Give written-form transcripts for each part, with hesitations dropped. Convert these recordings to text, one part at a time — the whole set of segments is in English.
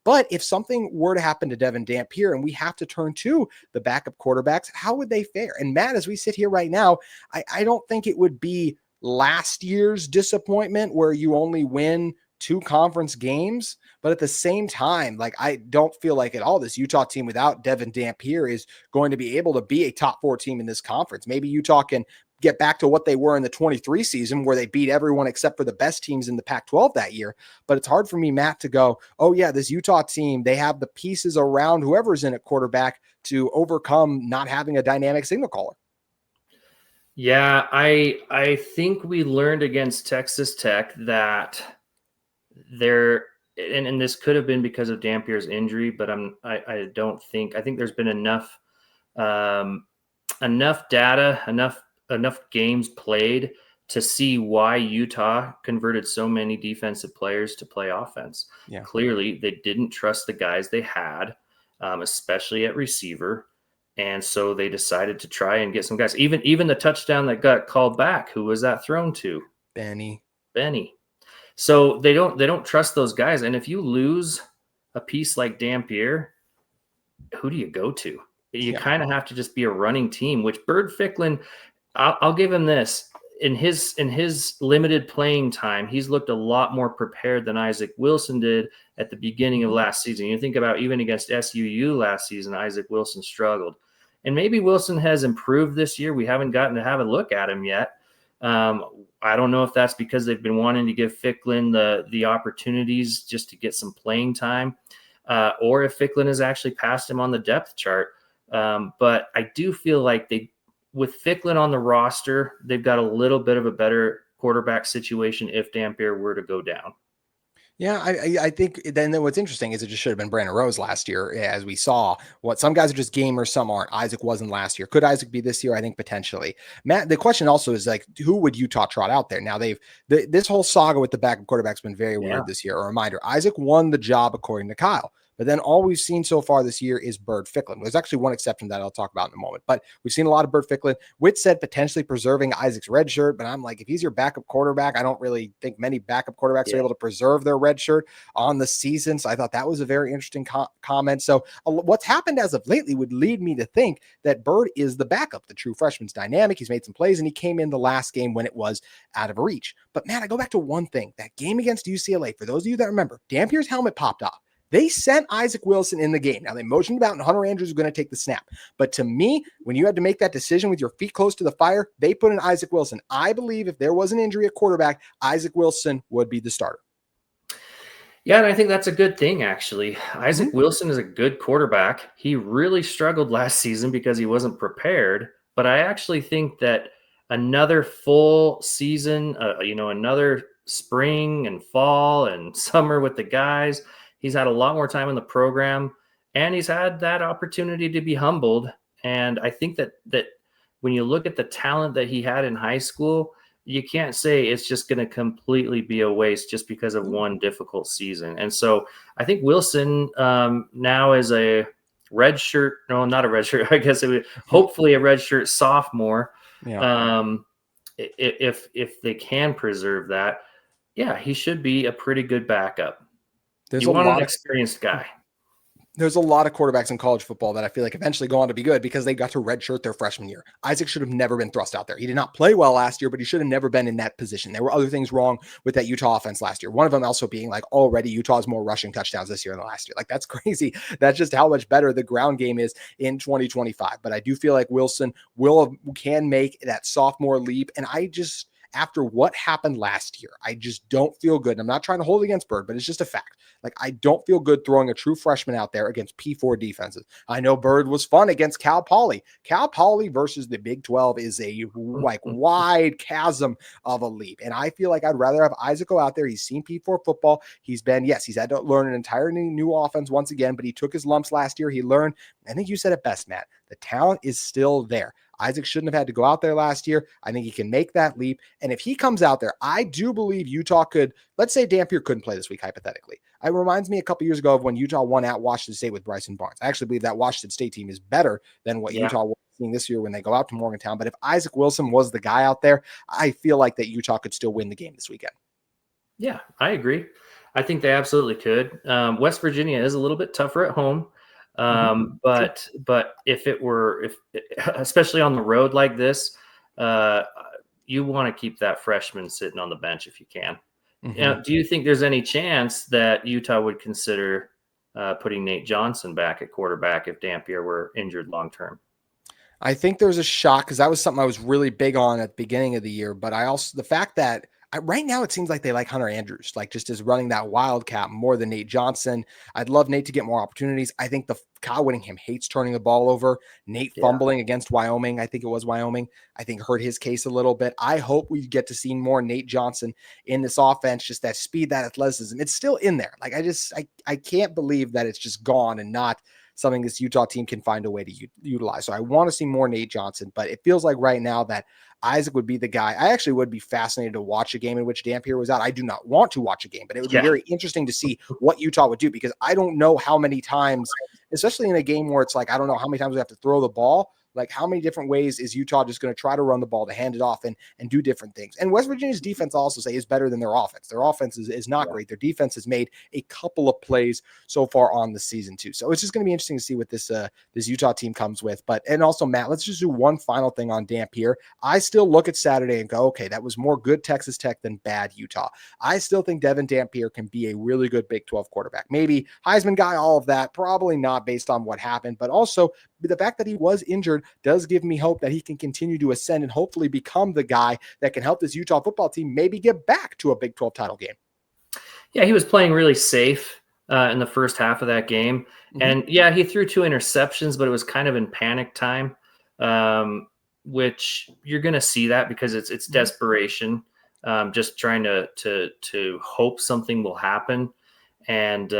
But if something were to happen to Devon Dampier and we have to turn to the backup quarterbacks, how would they fare? And Matt, as we sit here right now, I don't think it would be last year's disappointment where you only win 2 conference games. But at the same time, like, I don't feel like at all this Utah team without Devon Dampier is going to be able to be a top 4 team in this conference. Maybe Utah can get back to what they were in the 23 season where they beat everyone except for the best teams in the Pac-12 that year. But it's hard for me, Matt, to go, oh yeah, this Utah team, they have the pieces around whoever's in at quarterback to overcome not having a dynamic signal caller. Yeah, I think we learned against Texas Tech that there, and this could have been because of Dampier's injury, but I don't think, I think there's been enough data, enough games played to see why Utah converted so many defensive players to play offense. Yeah. Clearly, they didn't trust the guys they had, especially at receiver. And so they decided to try and get some guys. Even the touchdown that got called back, who was that thrown to? Benny. So they don't trust those guys. And if you lose a piece like Dampier, who do you go to? You kind of have to just be a running team, which Byrd Ficklin, I'll give him this. In his limited playing time, he's looked a lot more prepared than Isaac Wilson did at the beginning of last season. You think about even against SUU last season, Isaac Wilson struggled. And maybe Wilson has improved this year. We haven't gotten to have a look at him yet. I don't know if that's because they've been wanting to give Ficklin the opportunities just to get some playing time, or if Ficklin has actually passed him on the depth chart. But I do feel like with Ficklin on the roster, they've got a little bit of a better quarterback situation if Dampier were to go down. Yeah, I think then what's interesting is it just should have been Brandon Rose last year, as we saw. What some guys are just gamers, some aren't. Isaac wasn't last year. Could Isaac be this year? I think potentially. Matt, the question also is like, who would Utah trot out there? Now this whole saga with the backup quarterback's been very weird this year. A reminder: Isaac won the job according to Kyle. But then all we've seen so far this year is Byrd Ficklin. There's actually one exception that I'll talk about in a moment, but we've seen a lot of Byrd Ficklin. Witt said potentially preserving Isaac's red shirt, but I'm like, if he's your backup quarterback, I don't really think many backup quarterbacks are able to preserve their red shirt on the season. So I thought that was a very interesting comment. So what's happened as of lately would lead me to think that Byrd is the backup. The true freshman's dynamic. He's made some plays and he came in the last game when it was out of reach. But man, I go back to one thing, that game against UCLA. For those of you that remember, Dampier's helmet popped off. They sent Isaac Wilson in the game. Now, they motioned about and Hunter Andrews was going to take the snap. But to me, when you had to make that decision with your feet close to the fire, they put in Isaac Wilson. I believe if there was an injury at quarterback, Isaac Wilson would be the starter. Yeah, and I think that's a good thing, actually. Isaac Wilson is a good quarterback. He really struggled last season because he wasn't prepared. But I actually think that another full season, another spring and fall and summer with the guys, he's had a lot more time in the program, and he's had that opportunity to be humbled. And I think that when you look at the talent that he had in high school, you can't say it's just going to completely be a waste just because of one difficult season. And so I think Wilson now is a red shirt. No, not a red shirt. I guess it would hopefully a red shirt sophomore. Yeah. If they can preserve that, yeah, he should be a pretty good backup. You want an experienced guy. There's a lot of quarterbacks in college football that I feel like eventually go on to be good because they got to redshirt their freshman year. Isaac should have never been thrust out there. He did not play well last year, but he should have never been in that position. There were other things wrong with that Utah offense last year. One of them also being like already Utah's more rushing touchdowns this year than last year. Like, that's crazy. That's just how much better the ground game is in 2025. But I do feel like Wilson can make that sophomore leap. And after what happened last year, I just don't feel good. And I'm not trying to hold against Byrd, but it's just a fact. Like, I don't feel good throwing a true freshman out there against P4 defenses. I know Byrd was fun against Cal Poly. Cal Poly versus the Big 12 is a wide chasm of a leap. And I feel like I'd rather have Isaac go out there. He's seen P4 football. He's had to learn an entirely new offense once again, but he took his lumps last year. He learned. I think you said it best, Matt. The talent is still there. Isaac shouldn't have had to go out there last year. I think he can make that leap. And if he comes out there, I do believe Utah could, let's say Dampier couldn't play this week, hypothetically. It reminds me a couple years ago of when Utah won at Washington State with Bryson Barnes. I actually believe that Washington State team is better than what Utah was seeing this year when they go out to Morgantown. But if Isaac Wilson was the guy out there, I feel like that Utah could still win the game this weekend. Yeah, I agree. I think they absolutely could. West Virginia is a little bit tougher at home. But if especially on the road like this, you want to keep that freshman sitting on the bench if you can. Do you think there's any chance that Utah would consider putting Nate Johnson back at quarterback if Dampier were injured long term? I think there's a shot because that was something I was really big on at the beginning of the year. But I also, the fact that right now it seems like they like Hunter Andrews, like just as running that wildcat more than Nate Johnson. I'd love Nate to get more opportunities. I think Kyle Whittingham hates turning the ball over. Nate fumbling against Wyoming, I think it was Wyoming, I think hurt his case a little bit. I hope we get to see more Nate Johnson in this offense, just that speed, that athleticism. It's still in there. Like I can't believe that it's just gone and not something this Utah team can find a way to utilize. So I want to see more Nate Johnson, but it feels like right now that Isaac would be the guy. I actually would be fascinated to watch a game in which Dampier was out. I do not want to watch a game, but it would be very interesting to see what Utah would do, because I don't know how many times, especially in a game where it's like, I don't know how many times we have to throw the ball. Like, how many different ways is Utah just going to try to run the ball, to hand it off and do different things? And West Virginia's defense, I'll also say, is better than their offense. Their offense is not great. Their defense has made a couple of plays so far on the season too. So it's just going to be interesting to see what this Utah team comes with. And also, Matt, let's just do one final thing on Dampier. I still look at Saturday and go, okay, that was more good Texas Tech than bad Utah. I still think Devon Dampier can be a really good Big 12 quarterback. Maybe Heisman guy, all of that. Probably not based on what happened, but also the fact that he was injured does give me hope that he can continue to ascend and hopefully become the guy that can help this Utah football team maybe get back to a Big 12 title game. Yeah, he was playing really safe in the first half of that game. And yeah, he threw 2 interceptions, but it was kind of in panic time, which you're going to see that because it's desperation, just trying to hope something will happen. And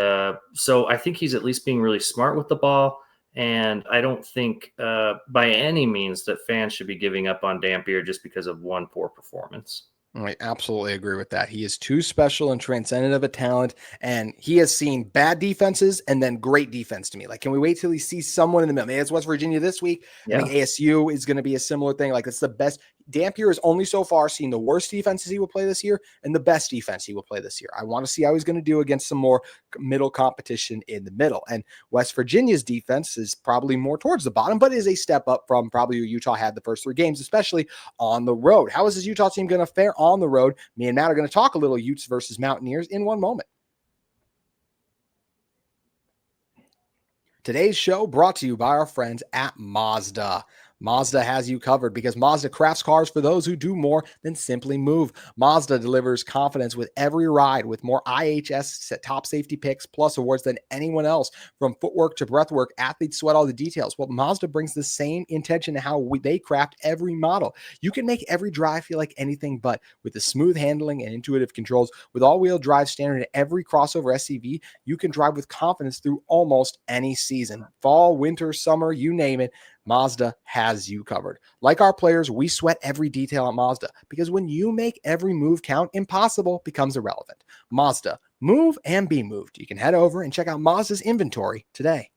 so I think he's at least being really smart with the ball. And I don't think by any means that fans should be giving up on Dampier just because of one poor performance. I absolutely agree with that. He is too special and transcendent of a talent, and he has seen bad defenses and then great defense to me. Like, can we wait till he sees someone in the middle? Maybe it's West Virginia this week. I think ASU is going to be a similar thing. Like, it's the best. Dampier has only so far seen the worst defenses he will play this year and the best defense he will play this year. I want to see how he's going to do against some more middle competition in the middle. And West Virginia's defense is probably more towards the bottom, but is a step up from probably who Utah had the first 3 games, especially on the road. How is this Utah team going to fare on the road? Me and Matt are going to talk a little Utes versus Mountaineers in one moment. Today's show brought to you by our friends at Mazda. Mazda has you covered because Mazda crafts cars for those who do more than simply move. Mazda delivers confidence with every ride with more IHS top safety picks plus awards than anyone else. From footwork to breathwork, athletes sweat all the details. Well, Mazda brings the same intention to how they craft every model. You can make every drive feel like anything but, with the smooth handling and intuitive controls. With all-wheel drive standard in every crossover SUV, you can drive with confidence through almost any season. Fall, winter, summer, you name it, Mazda has you covered. Like our players, we sweat every detail at Mazda because when you make every move count, impossible becomes irrelevant. Mazda, move and be moved. You can head over and check out Mazda's inventory today.